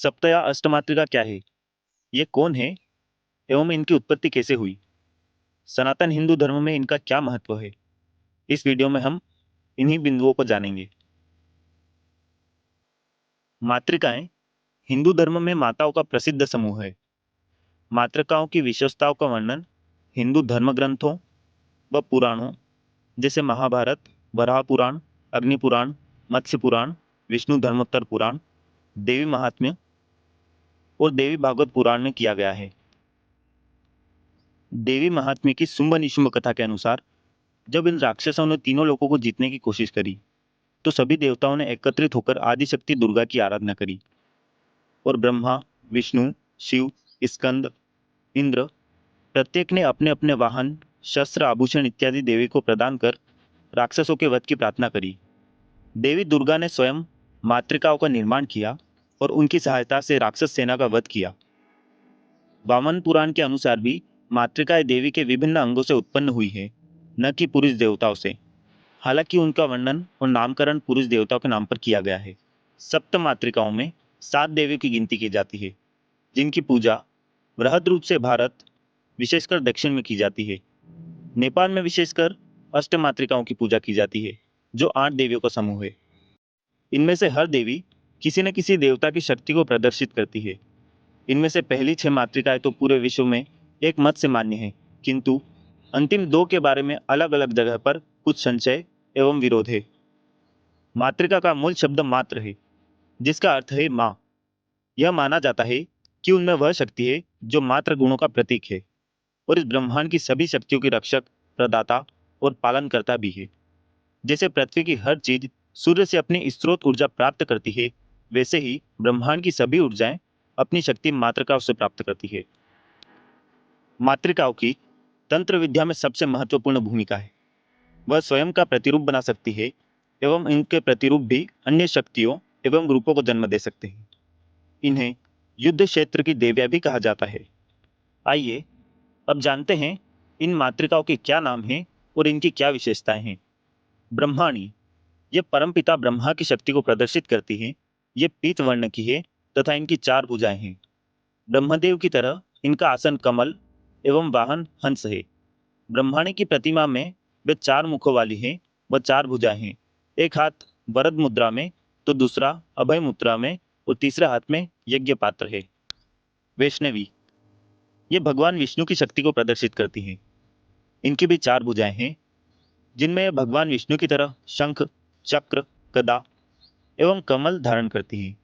सप्त या अष्टमातृका क्या है? ये कौन है एवं इनकी उत्पत्ति कैसे हुई? सनातन हिंदू धर्म में इनका क्या महत्व है? इस वीडियो में हम इन्हीं बिंदुओं को जानेंगे। मातृकाएं हिंदू धर्म में माताओं का प्रसिद्ध समूह है। मातृकाओं की विशेषताओं का वर्णन हिंदू धर्म ग्रंथों व पुराणों जैसे महाभारत, वराह पुराण, अग्नि पुराण, मत्स्य पुराण, विष्णु धर्मोत्तर पुराण, देवी महात्म्य और देवी भागवत पुराण में किया गया है। देवी महात्म्य की शुंभ निशुंभ कथा के अनुसार जब इन राक्षसों ने तीनों लोगों को जीतने की कोशिश करी तो सभी देवताओं ने एकत्रित होकर आदिशक्ति दुर्गा की आराधना करी और ब्रह्मा, विष्णु, शिव, स्कंद, इंद्र प्रत्येक ने अपने अपने वाहन, शस्त्र, आभूषण इत्यादि देवी को प्रदान कर राक्षसों के वध की प्रार्थना करी। देवी दुर्गा ने स्वयं मातृकाओं का निर्माण किया और उनकी सहायता से राक्षस सेना का वध किया। वामन पुराण के अनुसार भी मातृकाएं देवी के विभिन्न अंगों से उत्पन्न हुई है, न कि पुरुष देवताओं से। हालांकि उनका वर्णन और नामकरण पुरुष देवताओं के नाम पर किया गया है। सप्त मातृकाओं में 7 देवियों की गिनती की जाती है, जिनकी पूजा वृहद रूप से भारत, विशेषकर दक्षिण में की जाती है। नेपाल में विशेषकर अष्ट मातृकाओं की पूजा की जाती है, जो 8 देवियों का समूह है। इनमें से हर देवी किसी न किसी देवता की शक्ति को प्रदर्शित करती है। इनमें से पहली 6 मातृकाएं तो पूरे विश्व में एक मत से मान्य है, किंतु अंतिम 2 के बारे में अलग अलग जगह पर कुछ संशय एवं विरोध है। मातृका का मूल शब्द मात्र है, जिसका अर्थ है माँ। यह माना जाता है कि उनमें वह शक्ति है जो मात्र गुणों का प्रतीक है और इस ब्रह्मांड की सभी शक्तियों की रक्षक, प्रदाता और पालनकर्ता भी है। जैसे पृथ्वी की हर चीज सूर्य से अपनी स्रोत ऊर्जा प्राप्त करती है, वैसे ही ब्रह्मांड की सभी ऊर्जाएं अपनी शक्ति मातृकाओं से प्राप्त करती है। मातृकाओं की तंत्र विद्या में सबसे महत्वपूर्ण भूमिका है। वह स्वयं का प्रतिरूप बना सकती है एवं इनके प्रतिरूप भी अन्य शक्तियों एवं रूपों को जन्म दे सकते हैं। इन्हें युद्ध क्षेत्र की देवियां भी कहा जाता है। आइए अब जानते हैं इन मातृकाओं के क्या नाम हैं और इनकी क्या विशेषताएं हैं। ब्रह्माणी, ये परमपिता ब्रह्मा की शक्ति को प्रदर्शित करती है। ये पीत वर्ण की है तथा इनकी 4 भुजाएं हैं। ब्रह्मदेव की तरह इनका आसन कमल एवं वाहन हंस है। ब्रह्माणी की प्रतिमा में वे 4 मुखों वाली है व 4 भुजाएं हैं। एक हाथ वरद मुद्रा में तो दूसरा अभय मुद्रा में और तीसरे हाथ में यज्ञ पात्र है। वैष्णवी, ये भगवान विष्णु की शक्ति को प्रदर्शित करती है। इनकी भी 4 भुजाएं हैं, जिनमें भगवान विष्णु की तरह शंख, चक्र, गदा एवं कमल धारण करती हैं।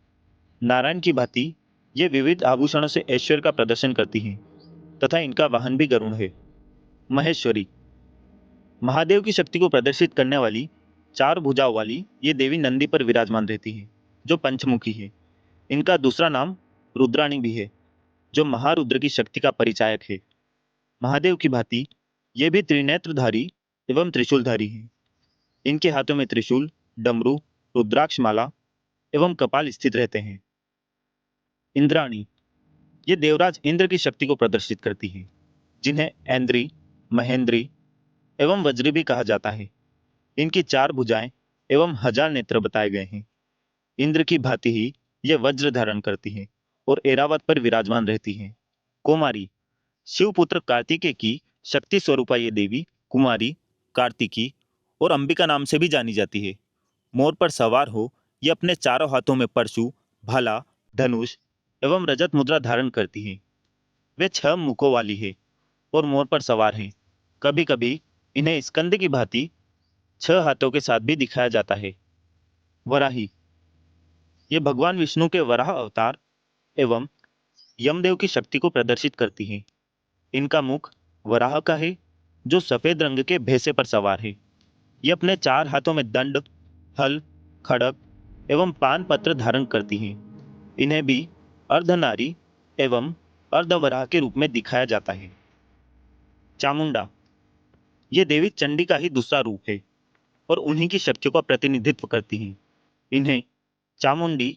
नारायण की भांति ये विविध आभूषणों से ऐश्वर्य का प्रदर्शन करती हैं तथा इनका वाहन भी गरुड़ है। महेश्वरी, महादेव की शक्ति को प्रदर्शित करने वाली 4 भुजाओं वाली ये देवी नंदी पर विराजमान रहती है, जो पंचमुखी है। इनका दूसरा नाम रुद्राणी भी है, जो महारुद्र की शक्ति का परिचायक है। महादेव की भांति ये भी त्रिनेत्रधारी एवं त्रिशूलधारी हैं। इनके हाथों में त्रिशूल, डमरू, रुद्राक्षमाला एवं कपाल स्थित रहते हैं। इंद्राणी, ये देवराज इंद्र की शक्ति को प्रदर्शित करती है, जिन्हें ऐन्द्री, महेंद्री एवं वज्री भी कहा जाता है। इनकी 4 भुजाएं एवं 1000 नेत्र बताए गए हैं। इंद्र की भांति ही ये वज्र धारण करती हैं और ऐरावत पर विराजमान रहती हैं। कुमारी, शिवपुत्र कार्तिकेय की शक्ति स्वरूपा ये देवी कुमारी, कार्तिकी और अंबिका नाम से भी जानी जाती है। मोर पर सवार हो ये अपने चारों हाथों में परशु, भाला, धनुष एवं रजत मुद्रा धारण करती है। वे 6 मुखों वाली है और मोर पर सवार हैं। कभी कभी इन्हें स्कंद की भांति 6 हाथों के साथ भी दिखाया जाता है। वराही, ये भगवान विष्णु के वराह अवतार एवं यमदेव की शक्ति को प्रदर्शित करती हैं। इनका मुख वराह का है, जो सफेद रंग के भैंसे पर सवार है। ये अपने 4 हाथों में दंड, हल, खड़ग एवं पान पत्र धारण करती हैं। इन्हें भी अर्धनारी एवं अर्धवराह के रूप में दिखाया जाता है। चामुंडा, ये देवी चंडी का ही दूसरा रूप है और उन्हीं की शक्तियों का प्रतिनिधित्व करती हैं। इन्हें चामुंडी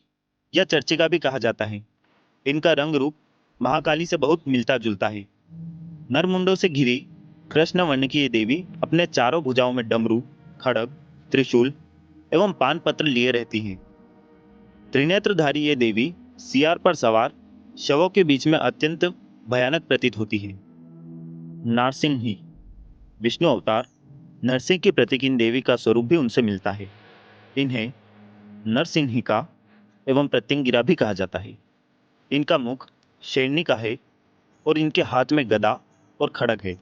या चर्चिका भी कहा जाता है। इनका रंग रूप महाकाली से बहुत मिलता जुलता है। नरमुंडों से घिरी कृष्ण वर्ण की ये देवी अपने चारों भुजाओं में डमरू, खड़ग, त्रिशूल एवं पान पत्र लिए रहती हैं। त्रिनेत्रधारी ये देवी सियार पर सवार शवों के बीच में अत्यंत भयानक प्रतीत होती है। नारसिंही, विष्णु अवतार नरसिंह की प्रतीक इन देवी का स्वरूप भी उनसे मिलता है। इन्हें नरसिंहिका एवं प्रत्यंगिरा भी कहा जाता है। इनका मुख शेरनी का है और इनके हाथ में गदा और खड़ग है।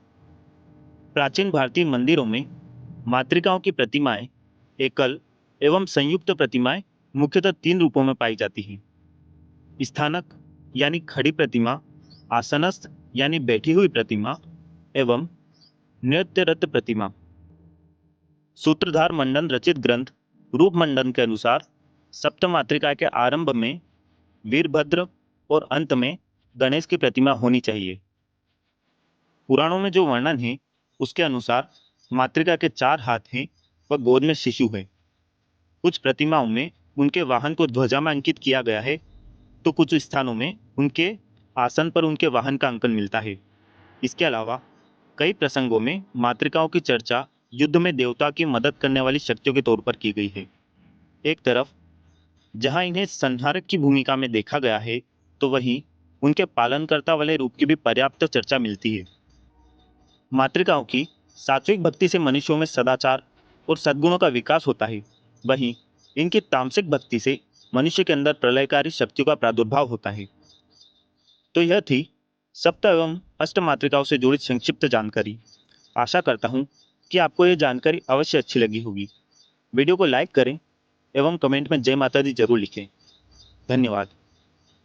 प्राचीन भारतीय मंदिरों में मातृकाओं की प्रतिमाएं एकल एवं संयुक्त प्रतिमाएं मुख्यतः 3 रूपों में पाई जाती हैं। स्थानक यानी खड़ी प्रतिमा, आसनस्थ यानी बैठी हुई प्रतिमा एवं नृत्यरत प्रतिमा। सूत्रधार मंडन रचित ग्रंथ रूप मंडन के अनुसार सप्त मातृका के आरंभ में वीरभद्र और अंत में गणेश की प्रतिमा होनी चाहिए। पुराणों में जो वर्णन है उसके अनुसार मातृका के 4 हाथ हैं व गोद में शिशु है। कुछ प्रतिमाओं में उनके वाहन को ध्वजा में अंकित किया गया है, तो कुछ स्थानों में उनके आसन पर उनके वाहन का अंकन मिलता है। इसके अलावा कई प्रसंगों में मातृकाओं की चर्चा युद्ध में देवता की मदद करने वाली शक्तियों के तौर पर की गई है। एक तरफ जहां इन्हें संहारक की भूमिका में देखा गया है, तो वहीं उनके पालनकर्ता वाले रूप की भी पर्याप्त चर्चा मिलती है। मातृकाओं की सात्विक भक्ति से मनुष्यों में सदाचार और सद्गुणों का विकास होता है, वहीं इनकी तामसिक भक्ति से मनुष्य के अंदर प्रलयकारी शक्तियों का प्रादुर्भाव होता है। तो यह थी सप्त एवं अष्ट मातृकाओं से जुड़ी संक्षिप्त जानकारी। आशा करता हूँ कि आपको यह जानकारी अवश्य अच्छी लगी होगी। वीडियो को लाइक करें एवं कमेंट में जय माता दी जरूर लिखें। धन्यवाद।